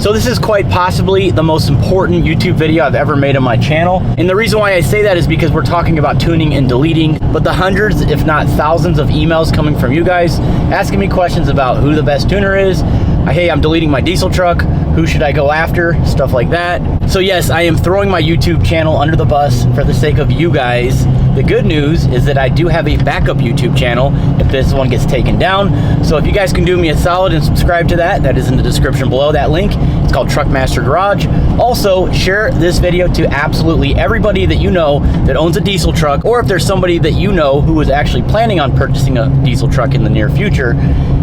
So this is quite possibly the most important YouTube video I've ever made on my channel. And the reason why I say that is because we're talking about tuning and deleting, but the hundreds, if not thousands of emails coming from you guys asking me questions about who the best tuner is, hey, I'm deleting my diesel truck, who should I go after, stuff like that. So yes, I am throwing my YouTube channel under the bus for the sake of you guys. The good news is that I do have a backup YouTube channel if this one gets taken down. So if you guys can do me a solid and subscribe to that, that is in the description below, that link. It's called Truckmaster Garage. Also, share this video to absolutely everybody that you know that owns a diesel truck, or if there's somebody that you know who is actually planning on purchasing a diesel truck in the near future,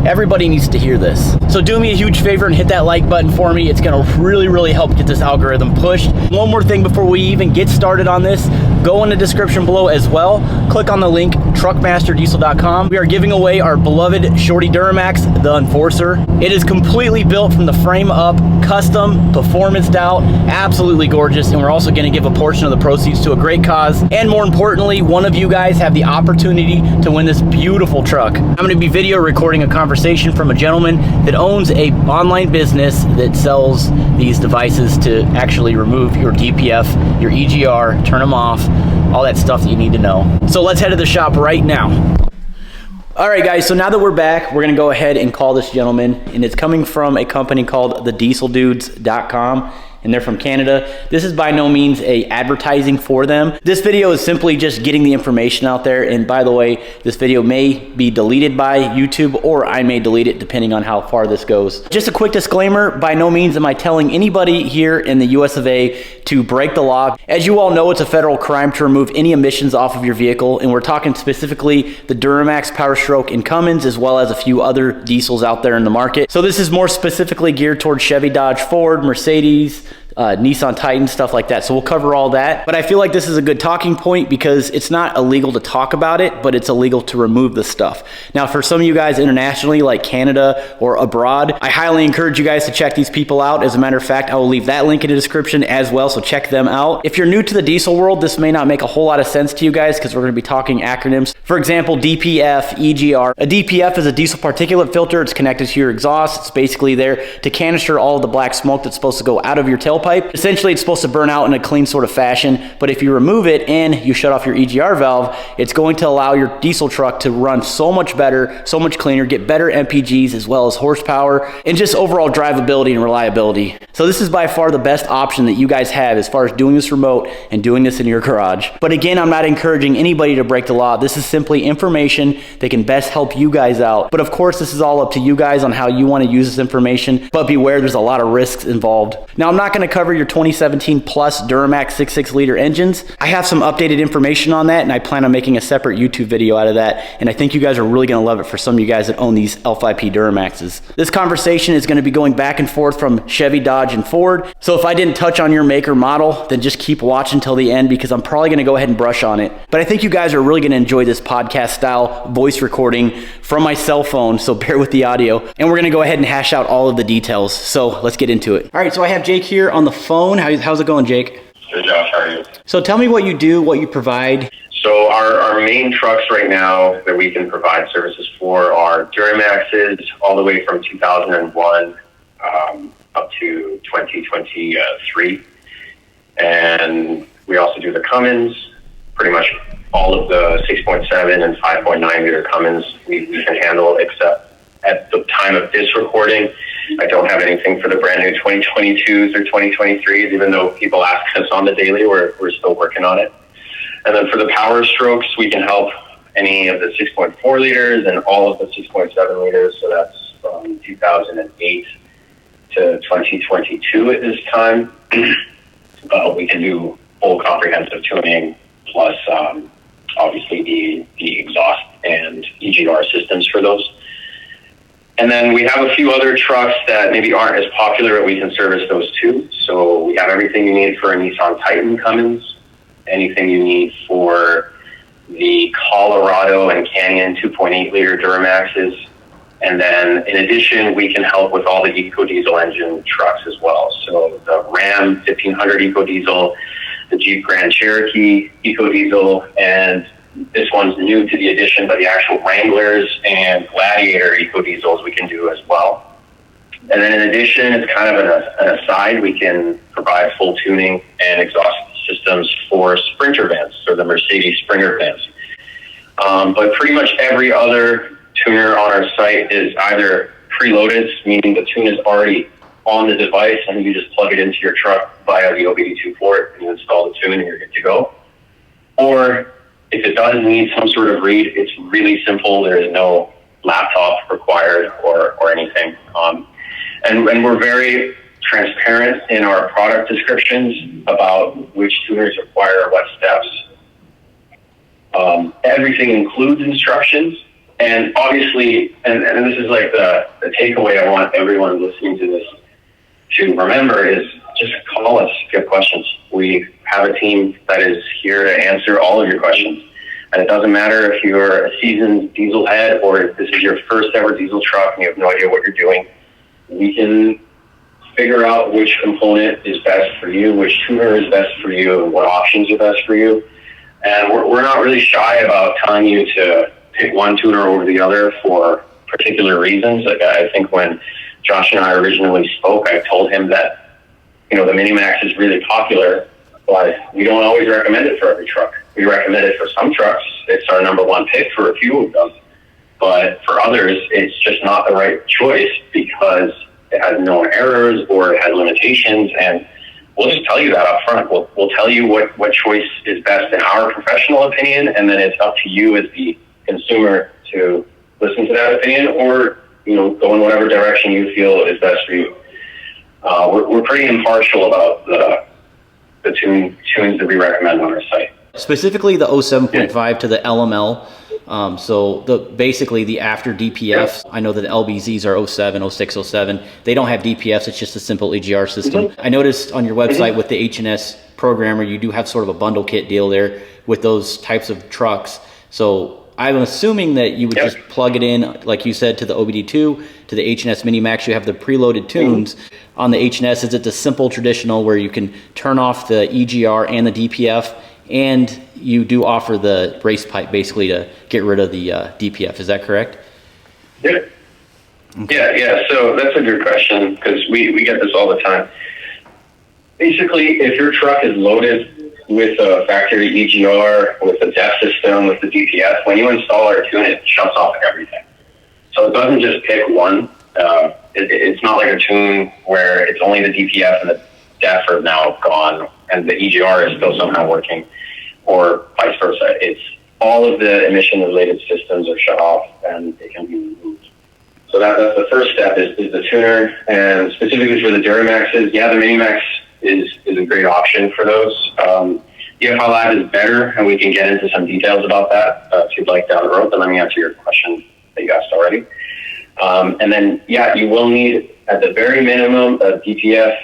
everybody needs to hear this. So do me a huge favor and hit that like button for me. It's gonna really help get this algorithm pushed. One more thing before we even get started on this, go in the description below as well. Click on the link, truckmasterdiesel.com. We are giving away our beloved Shorty Duramax, the Enforcer. It is completely built from the frame up, custom, performance out, absolutely gorgeous. And we're also gonna give a portion of the proceeds to a great cause. And more importantly, one of you guys have the opportunity to win this beautiful truck. I'm gonna be video recording a conversation from a gentleman that owns a online business that sells these devices to actually remove your DPF, your EGR, turn them off, all that stuff that you need to know. So let's head to the shop right now. All right, guys, so now that we're back, we're gonna go ahead and call this gentleman, and it's coming from a company called thedieseldudes.com. And they're from Canada. This is by no means a advertising for them. This video is simply just getting the information out there. And by the way, this video may be deleted by YouTube, or I may delete it depending on how far this goes. Just a quick disclaimer, by no means am I telling anybody here in the US of A to break the law. As you all know, it's a federal crime to remove any emissions off of your vehicle. And we're talking specifically the Duramax, Powerstroke, and Cummins, as well as a few other diesels out there in the market. So this is more specifically geared towards Chevy, Dodge, Ford, Mercedes, Nissan Titan, stuff like that. So we'll cover all that. But I feel like this is a good talking point because it's not illegal to talk about it, but it's illegal to remove the stuff. Now, for some of you guys internationally, like Canada or abroad, I highly encourage you guys to check these people out. As a matter of fact, I will leave that link in the description as well, so check them out. If you're new to the diesel world, this may not make a whole lot of sense to you guys because we're going to be talking acronyms. For example, DPF, EGR. A DPF is a diesel particulate filter. It's connected to your exhaust. It's basically there to canister all of the black smoke that's supposed to go out of your tailpipe. Essentially, it's supposed to burn out in a clean sort of fashion, but if you remove it and you shut off your EGR valve, it's going to allow your diesel truck to run so much better, so much cleaner, get better MPGs as well as horsepower, and just overall drivability and reliability. So this is by far the best option that you guys have as far as doing this remote and doing this in your garage. But again, I'm not encouraging anybody to break the law. This is simply information that can best help you guys out. But of course, this is all up to you guys on how you want to use this information, but beware, there's a lot of risks involved. Now, I'm not going to cover your 2017 plus Duramax 6.6 liter engines. I have some updated information on that, and I plan on making a separate YouTube video out of that. And I think you guys are really going to love it for some of you guys that own these L5P Duramaxes. This conversation is going to be going back and forth from Chevy, Dodge, and Ford. So if I didn't touch on your make or model, then just keep watching till the end because I'm probably going to go ahead and brush on it. But I think you guys are really going to enjoy this podcast style voice recording from my cell phone, so bear with the audio. And we're going to go ahead and hash out all of the details. So let's get into it. All right, so I have Jake here on the phone. How's it going, Jake? Good, Josh. How are you? So tell me what you do, what you provide. So our main trucks right now that we can provide services for are Duramaxes all the way from 2001 up to 2023. And we also do the Cummins, pretty much all of the 6.7 and 5.9 liter Cummins we can handle, except at the time of this recording, I don't have anything for the brand new 2022s or 2023s, even though people ask us on the daily, we're still working on it. And then for the Powerstrokes, we can help any of the 6.4 liters and all of the 6.7 liters. So that's from 2008 to 2022 at this time. We can do full comprehensive tuning plus obviously the exhaust and EGR systems for those. And then we have a few other trucks that maybe aren't as popular, but we can service those too. So we have everything you need for a Nissan Titan Cummins, anything you need for the Colorado and Canyon 2.8 liter Duramaxes. And then in addition, we can help with all the EcoDiesel engine trucks as well. So the Ram 1500 EcoDiesel, the Jeep Grand Cherokee EcoDiesel, and this one's new to the addition, but the actual Wranglers and Gladiator EcoDiesels we can do as well. And then in addition, it's kind of an aside, we can provide full tuning and exhaust systems for Sprinter vans, so the Mercedes Sprinter vans. But pretty much every other tuner on our site is either preloaded, meaning the tune is already on the device and you just plug it into your truck via the OBD2 port and install the tune and you're good to go. Or if it does need some sort of read, it's really simple. There is no laptop required or anything. And we're very transparent in our product descriptions about which tuners require what steps. Everything includes instructions. And obviously, and this is like the takeaway I want everyone listening to this to remember is just call us if you have questions. We have a team that is here to answer all of your questions. And it doesn't matter if you're a seasoned diesel head or if this is your first ever diesel truck and you have no idea what you're doing. We can figure out which component is best for you, which tuner is best for you, and what options are best for you. And we're not really shy about telling you to pick one tuner over the other for particular reasons. Like I think when Josh and I originally spoke, I told him that, the Minimax is really popular, but we don't always recommend it for every truck. We recommend it for some trucks. It's our number one pick for a few of them. But for others, it's just not the right choice because it has known errors or it has limitations. And we'll just tell you that up front. We'll tell you what choice is best in our professional opinion, and then it's up to you as the consumer to listen to that opinion or go in whatever direction you feel is best for you. We're pretty impartial about the tunes that we recommend on our site. Specifically the 07.5 to the LML. So basically the after DPFs, I know that the LBZs are 07, 06, 07. They don't have DPFs, it's just a simple EGR system. I noticed on your website with the H&S programmer, you do have sort of a bundle kit deal there with those types of trucks. So I'm assuming that you would just plug it in, like you said, to the OBD2, to the H&S Minimax. You have the preloaded tunes. On the H&S, is it the simple traditional where you can turn off the EGR and the DPF, and you do offer the brace pipe basically to get rid of the DPF. Is that correct? Yeah. Okay. Yeah. So that's a good question because we get this all the time. Basically, if your truck is loaded with a factory EGR, with a DEF system, with the DPF, when you install our tune, it shuts off everything. So it doesn't just pick one. It's not like a tune where it's only the DPF and the DEF are now gone and the EGR is still somehow working, or vice versa. It's all of the emission-related systems are shut off and they can be removed. So that's the first step is the tuner, and specifically for the Duramaxes, the Minimax is a great option for those. EFI Lab is better, and we can get into some details about that if you'd like down the road, but let me answer your question that you asked already. And then, you will need, at the very minimum, a DPF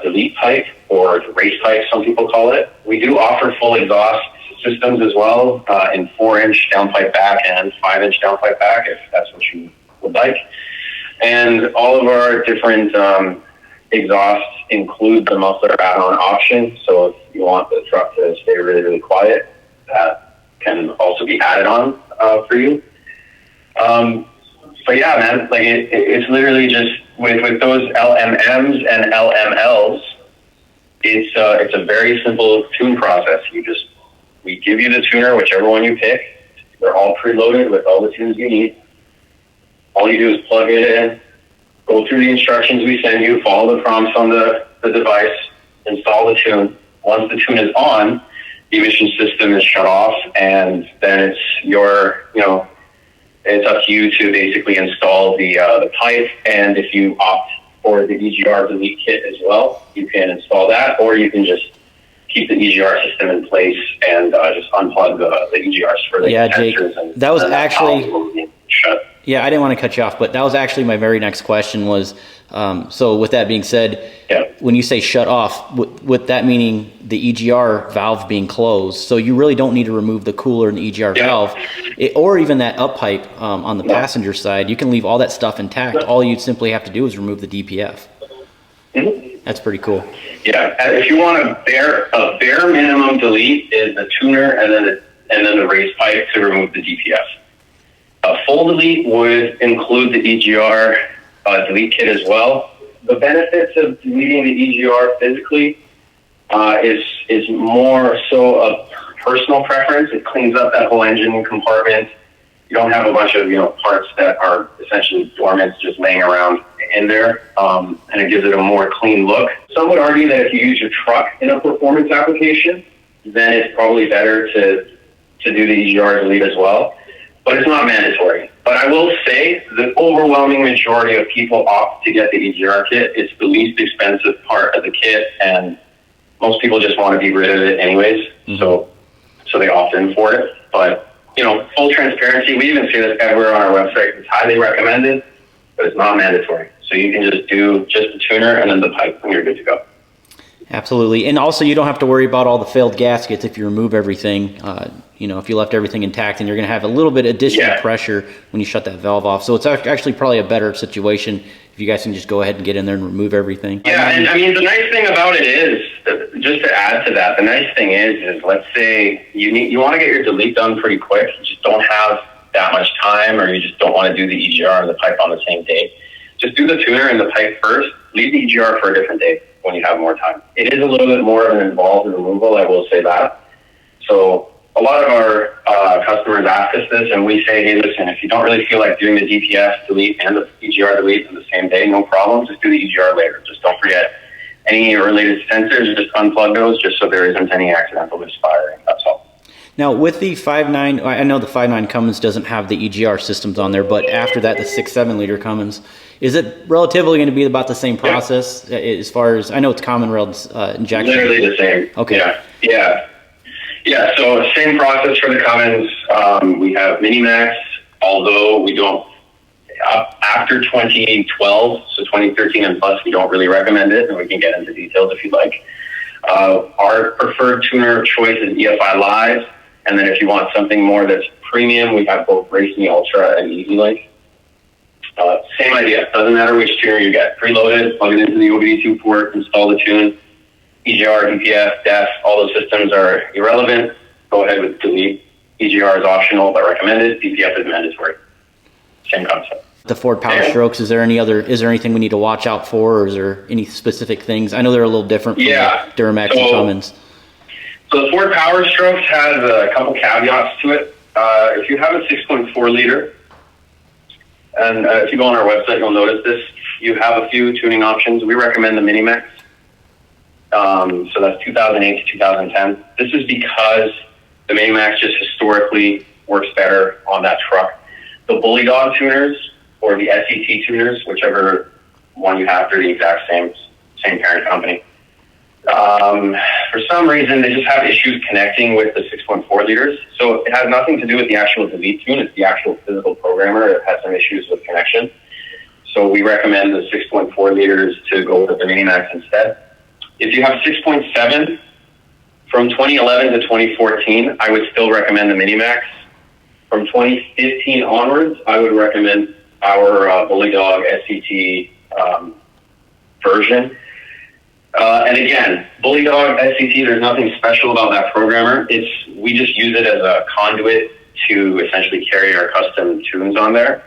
delete pipe, or the race pipe, some people call it. We do offer full exhaust systems as well, in 4-inch downpipe back and 5-inch downpipe back, if that's what you would like. And all of our different exhausts include the muffler add-on option. So if you want the truck to stay really, really quiet, that can also be added on for you. But yeah, man, like it's literally just with those LMMs and LMLs, it's a very simple tune process. We give you the tuner, whichever one you pick. They're all preloaded with all the tunes you need. All you do is plug it in, go through the instructions we send you, follow the prompts on the device, install the tune. Once the tune is on, the emission system is shut off, and then it's it's up to you to basically install the pipe. And if you opt for the EGR delete kit as well, you can install that, or you can just keep the EGR system in place and just unplug the EGRs for the Jake, and that was actually shut. Yeah, I didn't want to cut you off, but that was actually my very next question was, so with that being said, when you say shut off, with that meaning the EGR valve being closed, so you really don't need to remove the cooler and the EGR valve, or even that up pipe on the passenger side. You can leave all that stuff intact. All you simply have to do is remove the DPF. That's pretty cool. Yeah, if you want a bare minimum delete is the tuner and then the race pipe to remove the DPF. A full delete would include the EGR delete kit as well. The benefits of deleting the EGR physically is more so a personal preference. It cleans up that whole engine compartment. You don't have a bunch of parts that are essentially dormant just laying around in there, and it gives it a more clean look. Some would argue that if you use your truck in a performance application, then it's probably better to do the EGR delete as well, but it's not mandatory. But I will say the overwhelming majority of people opt to get the EGR kit. It's the least expensive part of the kit, and most people just want to be rid of it anyways, so they opt in for it. But full transparency, we even say this everywhere on our website. It's highly recommended, but it's not mandatory. So you can just do just the tuner and then the pipe, and you're good to go. Absolutely. And also, you don't have to worry about all the failed gaskets if you remove everything. If you left everything intact, and you're going to have a little bit additional pressure when you shut that valve off. So it's actually probably a better situation if you guys can just go ahead and get in there and remove everything. Yeah, and I mean, the nice thing about it is, just to add to that, the nice thing is let's say you want to get your delete done pretty quick. You just don't have that much time, or you just don't want to do the EGR and the pipe on the same day. Just do the tuner and the pipe first. Leave the EGR for a different day when you have more time. It is a little bit more of an involved removal, I will say that. So a lot of our customers ask us this, and we say, hey, listen, if you don't really feel like doing the DPF delete and the EGR delete in the same day, no problem. Just do the EGR later. Just don't forget any related sensors. Just unplug those just so there isn't any accidental misfiring. That's all. Now, with the 5.9, I know the 5.9 Cummins doesn't have the EGR systems on there, but after that, the 6.7 liter Cummins, is it relatively going to be about the same process as far as, I know it's common railed injection? Literally the same. Okay. Yeah, so same process for the Cummins. We have Minimax, although we don't, after 2012, so 2013 and plus, we don't really recommend it, and we can get into details if you'd like. Our preferred tuner of choice is EFI Live, and then if you want something more that's premium, we have both Racing Ultra and EasyLink. Same idea. Doesn't matter which tuner you get. Preloaded, plug it into the OBD2 port, install the tune. EGR, DPF, DEF, all those systems are irrelevant. Go ahead with delete. EGR is optional but recommended. DPF is mandatory. Same concept. The Ford Powerstrokes, is there anything we need to watch out for, or is there any specific things? I know they're a little different from the Duramax and Cummins. So the Ford Powerstrokes has a couple caveats to it. If you have a 6.4 liter, and if you go on our website, you'll notice this, you have a few tuning options. We recommend the Minimax. So that's 2008 to 2010. This is because the Minimax just historically works better on that truck. The Bully Dog tuners or the SCT tuners, whichever one you have, they're the exact same parent company. For some reason, they just have issues connecting with the 6.4 liters. So it has nothing to do with the actual delete tune. It's the actual physical programmer that has some issues with connection. So we recommend the 6.4 liters to go with the Minimax instead. If you have 6.7, from 2011 to 2014, I would still recommend the Minimax. From 2015 onwards, I would recommend our Bully Dog SCT version. And again, Bully Dog SCT, there's nothing special about that programmer. We just use it as a conduit to essentially carry our custom tunes on there.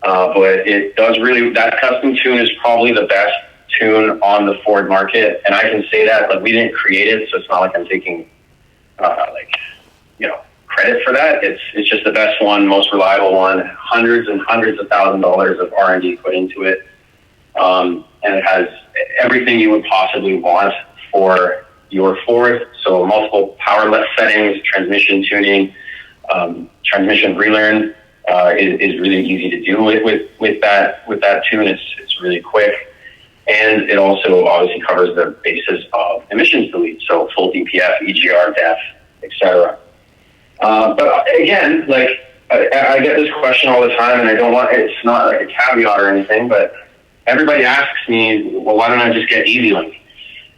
But it does really, that custom tune is probably the best tune on the Ford market. And I can say that, like, we didn't create it, so it's not like I'm taking, credit for that. It's just the best one, most reliable one, hundreds and hundreds of $1,000s of R&D put into it. And it has everything you would possibly want for your Ford. So multiple power settings, transmission tuning, transmission relearn is really easy to do with that tune. It's really quick. And it also obviously covers the basis of emissions delete. So full DPF, EGR, DEF, etc. But again, like, I get this question all the time, and it's not like a caveat or anything, but everybody asks me, well, why don't I just get EasyLink?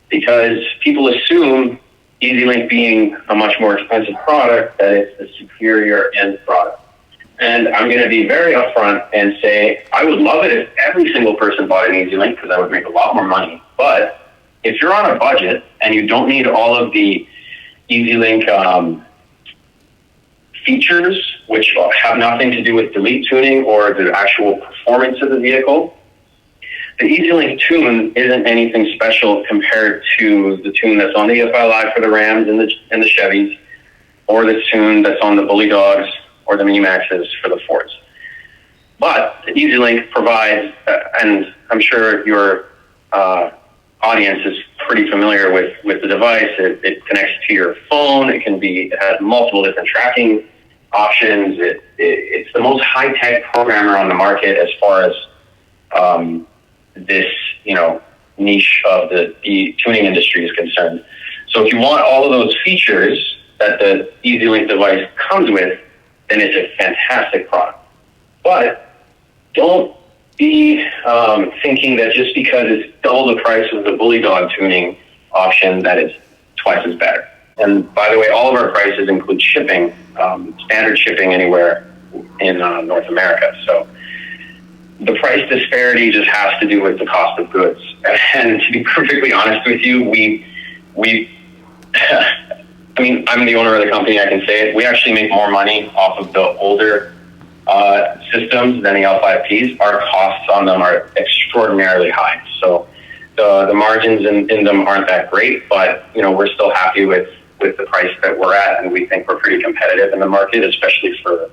Because people assume EasyLink being a much more expensive product, that it's the superior end product. And I'm going to be very upfront and say, I would love it if every single person bought an EasyLink, because I would make a lot more money. But if you're on a budget and you don't need all of the EasyLink features, which have nothing to do with delete tuning or the actual performance of the vehicle, the EasyLink tune isn't anything special compared to the tune that's on the EFI Live for the Rams and the Chevys, or the tune that's on the Bully Dogs or the Mini Maxes for the Fords. But the EasyLink provides, and I'm sure your audience is pretty familiar with the device. It connects to your phone. It has multiple different tracking options. It's the most high-tech programmer on the market as far as this, niche of the tuning industry is concerned. So if you want all of those features that the EasyLink device comes with, then it's a fantastic product. But don't be thinking that just because it's double the price of the Bully Dog tuning option that it's twice as better. And by the way, all of our prices include shipping, standard shipping anywhere in North America. So the price disparity just has to do with the cost of goods. And to be perfectly honest with you, we I mean, I'm the owner of the company, I can say it. We actually make more money off of the older systems than the L5Ps. Our costs on them are extraordinarily high. So the margins in them aren't that great, but we're still happy with the price that we're at, and we think we're pretty competitive in the market, especially for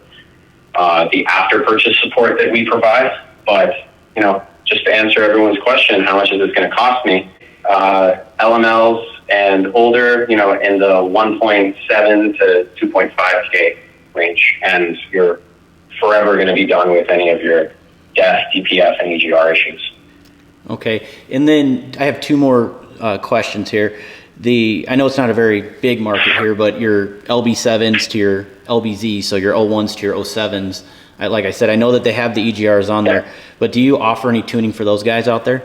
the after purchase support that we provide. But just to answer everyone's question, how much is this going to cost me? LMLs and older, in the 1.7 to 2.5K range, and you're forever going to be done with any of your DEF, DPF, and EGR issues. Okay, and then I have two more questions here. I know it's not a very big market here, but your LB7s to your LBZs, so your 01s to your 07s, like I said, I know that they have the EGRs on there, but do you offer any tuning for those guys out there?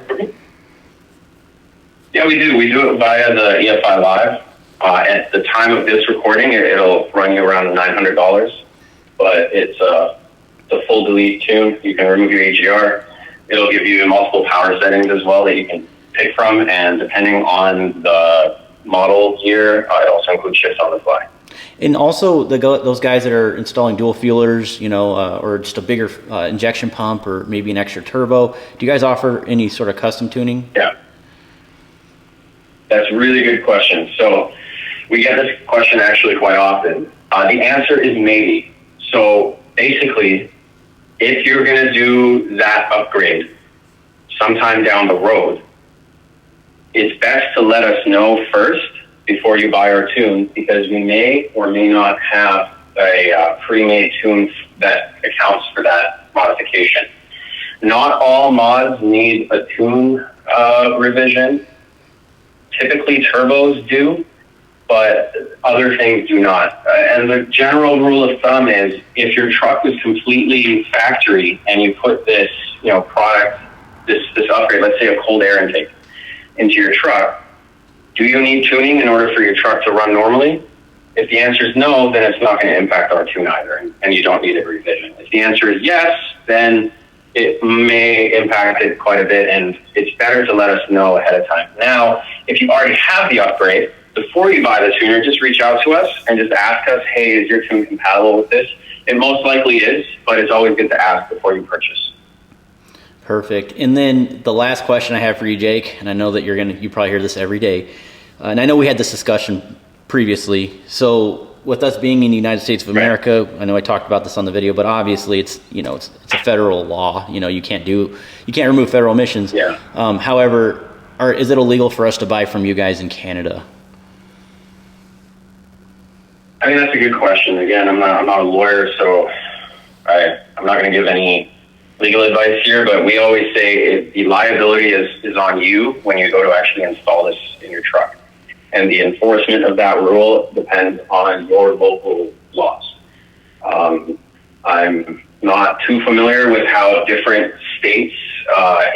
Yeah, we do. We do it via the EFI Live. At the time of this recording, it'll run you around $900, but it's a full delete tune. You can remove your EGR. It'll give you multiple power settings as well that you can pick from, and depending on the model year, it also includes shifts on the fly. And also those guys that are installing dual fuelers, or just a bigger injection pump, or maybe an extra turbo, do you guys offer any sort of custom tuning? Yeah. That's a really good question. So we get this question actually quite often. The answer is maybe. So basically, if you're going to do that upgrade sometime down the road, it's best to let us know first before you buy our tune, because we may or may not have a pre-made tune that accounts for that modification. Not all mods need a tune revision. Typically turbos do, but other things do not. And the general rule of thumb is, if your truck was completely factory and you put this, product, this upgrade, let's say a cold air intake, into your truck, do you need tuning in order for your truck to run normally? If the answer is no, then it's not going to impact our tune either, and you don't need a revision. If the answer is yes, then it may impact it quite a bit, and it's better to let us know ahead of time. Now, if you already have the upgrade, before you buy the tuner, just reach out to us and just ask us, hey, is your tune compatible with this? It most likely is, but it's always good to ask before you purchase. Perfect. And then the last question I have for you, Jake, and I know that you probably hear this every day, and I know we had this discussion previously. So with us being in the United States of America, I know I talked about this on the video, but obviously it's a federal law. You can't remove federal emissions. Yeah. However, is it illegal for us to buy from you guys in Canada? I mean, that's a good question. Again, I'm not a lawyer, so I'm not going to give any legal advice here, but we always say the liability is on you when you go to actually install this in your truck. And the enforcement of that rule depends on your local laws. I'm not too familiar with how different states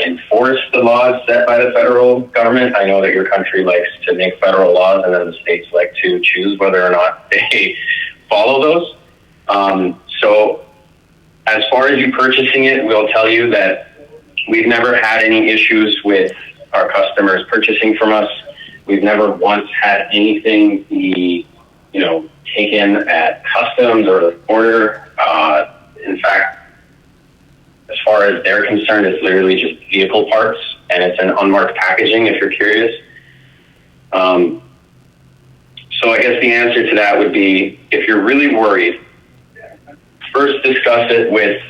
enforce the laws set by the federal government. I know that your country likes to make federal laws, and then the states like to choose whether or not they follow those. So as far as you purchasing it, we'll tell you that we've never had any issues with our customers purchasing from us. We've never once had anything be, taken at customs or the border. In fact, as far as they're concerned, it's literally just vehicle parts. and it's an unmarked packaging if you're curious. So I guess the answer to that would be, if you're really worried, first discuss it with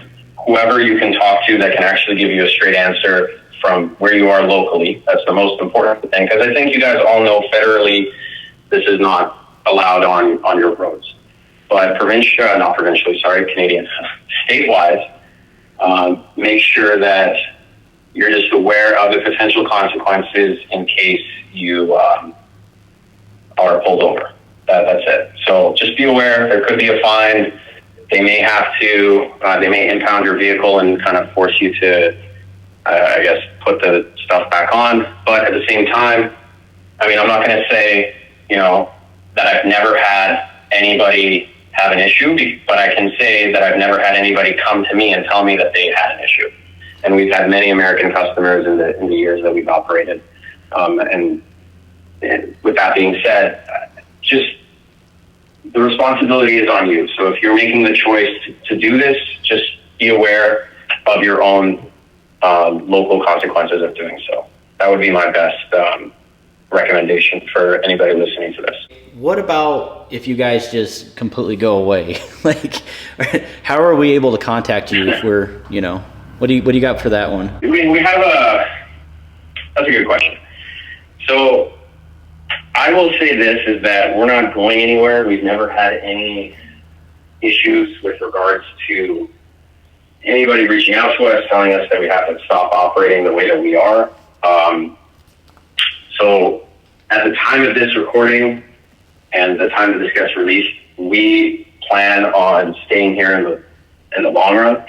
whoever you can talk to that can actually give you a straight answer from where you are locally. That's the most important thing, because I think you guys all know federally this is not allowed on your roads. But Canadian, state-wise, make sure that you're just aware of the potential consequences in case you are pulled over. That's it. So just be aware, there could be a fine. They may impound your vehicle and kind of force you to, put the stuff back on. But at the same time, I mean, I'm not going to say, that I've never had anybody have an issue, but I can say that I've never had anybody come to me and tell me that they had an issue. And we've had many American customers in the years that we've operated. And with that being said, just the responsibility is on you. So if you're making the choice to do this, just be aware of your own local consequences of doing so. That would be my best recommendation for anybody listening to this. What about if you guys just completely go away? Like, how are we able to contact you if we're, what do you got for that one? We have that's a good question. So I will say this, is that we're not going anywhere. We've never had any issues with regards to anybody reaching out to us, telling us that we have to stop operating the way that we are. So at the time of this recording and the time that this gets released, we plan on staying here in the long run.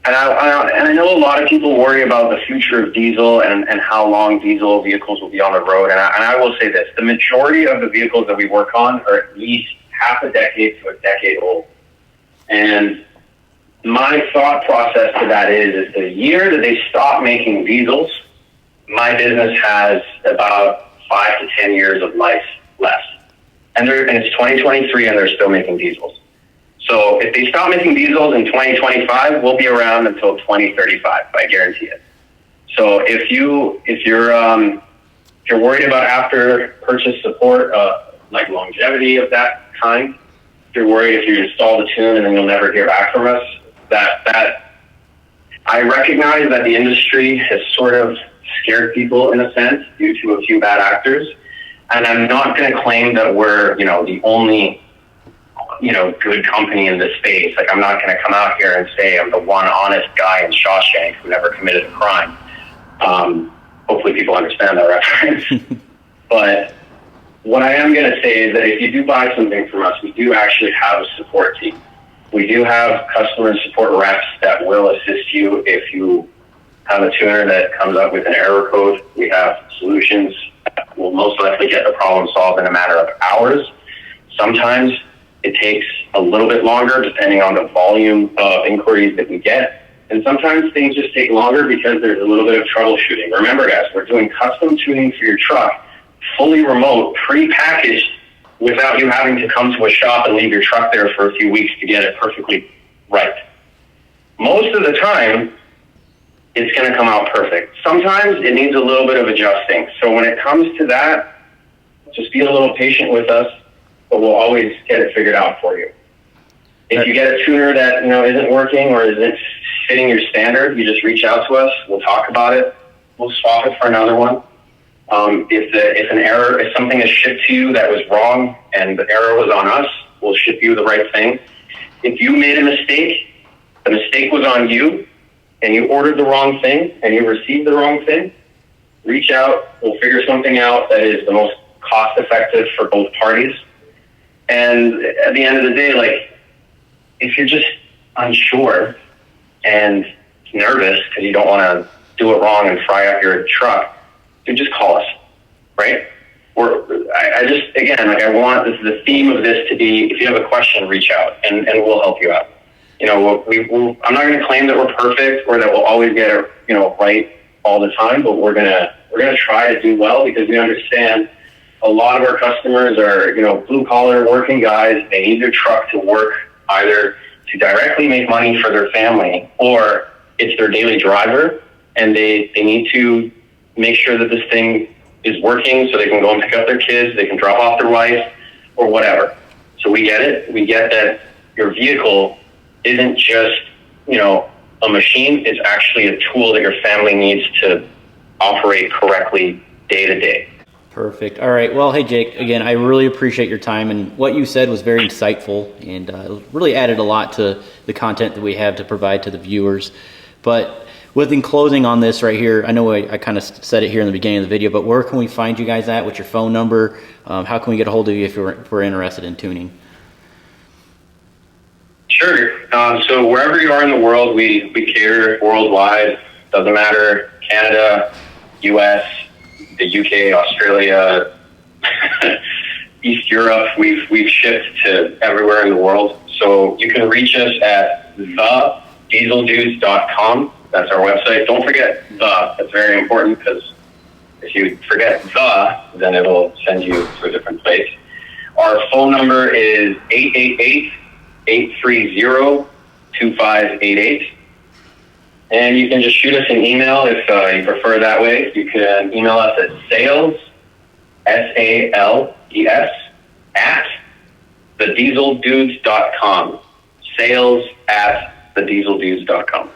And I know a lot of people worry about the future of diesel and how long diesel vehicles will be on the road. And I will say this, the majority of the vehicles that we work on are at least half a decade to a decade old. And my thought process to that is the year that they stop making diesels, my business has about 5 to 10 years of life left. And it's 2023 and they're still making diesels. So if they stop making diesels in 2025, we'll be around until 2035. I guarantee it. So if you're worried about after purchase support, like longevity of that kind, if you're worried if you install the tune and then you'll never hear back from us, that I recognize that the industry has sort of scared people in a sense due to a few bad actors. And I'm not going to claim that we're, the only good company in this space. Like, I'm not going to come out here and say I'm the one honest guy in Shawshank who never committed a crime. Hopefully people understand that reference. But what I am going to say is that if you do buy something from us, we do actually have a support team. We do have customer support reps that will assist you if you have a tuner that comes up with an error code. We have solutions that will most likely get the problem solved in a matter of hours. Sometimes it takes a little bit longer depending on the volume of inquiries that we get. And sometimes things just take longer because there's a little bit of troubleshooting. Remember, guys, we're doing custom tuning for your truck, fully remote, pre-packaged, without you having to come to a shop and leave your truck there for a few weeks to get it perfectly right. Most of the time, it's going to come out perfect. Sometimes it needs a little bit of adjusting. So when it comes to that, just be a little patient with us, but we'll always get it figured out for you. If you get a tuner that isn't working or isn't fitting your standard, you just reach out to us. We'll talk about it. We'll swap it for another one. If something is shipped to you that was wrong and the error was on us, we'll ship you the right thing. If you made a mistake, the mistake was on you, and you ordered the wrong thing and you received the wrong thing, reach out. We'll figure something out that is the most cost effective for both parties. And at the end of the day, like, if you're just unsure and nervous because you don't want to do it wrong and fry up your truck, then just call us, right? I want the theme of this to be, if you have a question, reach out and we'll help you out. I'm not going to claim that we're perfect or that we'll always get it, right all the time, but we're gonna try to do well because we understand a lot of our customers are, blue collar working guys. They need their truck to work either to directly make money for their family or it's their daily driver. and they need to make sure that this thing is working so they can go and pick up their kids, they can drop off their wife, or whatever. So we get it. We get that your vehicle isn't just, a machine. It's actually a tool that your family needs to operate correctly day to day. Perfect. All right. Well, hey, Jake, again, I really appreciate your time, and what you said was very insightful, and it really added a lot to the content that we have to provide to the viewers. But in closing on this right here, I know I kind of said it here in the beginning of the video, but where can we find you guys at? What's your phone number? How can we get a hold of you if we're interested in tuning? Sure. So wherever you are in the world, we cater worldwide. Doesn't matter, Canada, US, the UK, Australia, East Europe. We've shipped to everywhere in the world. So you can reach us at thedieseldudes.com. That's our website. Don't forget the. That's very important, because if you forget the, then it'll send you to a different place. Our phone number is 888-830-2588. And you can just shoot us an email if you prefer that way. You can email us at sales, SALES, at thedieseldudes.com. Sales at thedieseldudes.com.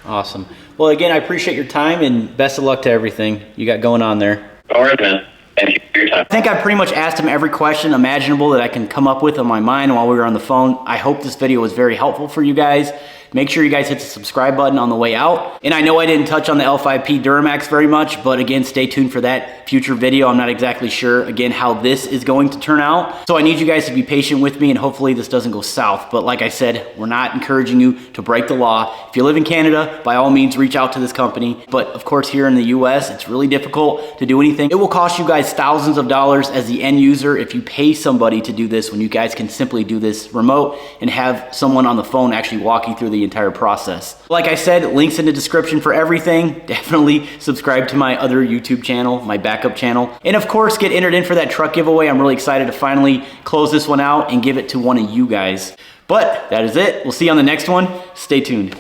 Awesome. Well, again, I appreciate your time, and best of luck to everything you got going on there. All right, man. Thank you for your time. I think I pretty much asked him every question imaginable that I can come up with on my mind while we were on the phone. I hope this video was very helpful for you guys. Make sure you guys hit the subscribe button on the way out. And I know I didn't touch on the L5P Duramax very much, but again, stay tuned for that future video. I'm not exactly sure, again, how this is going to turn out. So I need you guys to be patient with me, and hopefully this doesn't go south. But like I said, we're not encouraging you to break the law. If you live in Canada, by all means, reach out to this company. But of course, here in the US, it's really difficult to do anything. It will cost you guys thousands of dollars as the end user if you pay somebody to do this, when you guys can simply do this remote and have someone on the phone actually walk you through the entire process. Like I said, links in the description for everything. Definitely subscribe to my other YouTube channel, my backup channel. And of course, get entered in for that truck giveaway. I'm really excited to finally close this one out and give it to one of you guys. But that is it. We'll see you on the next one. Stay tuned.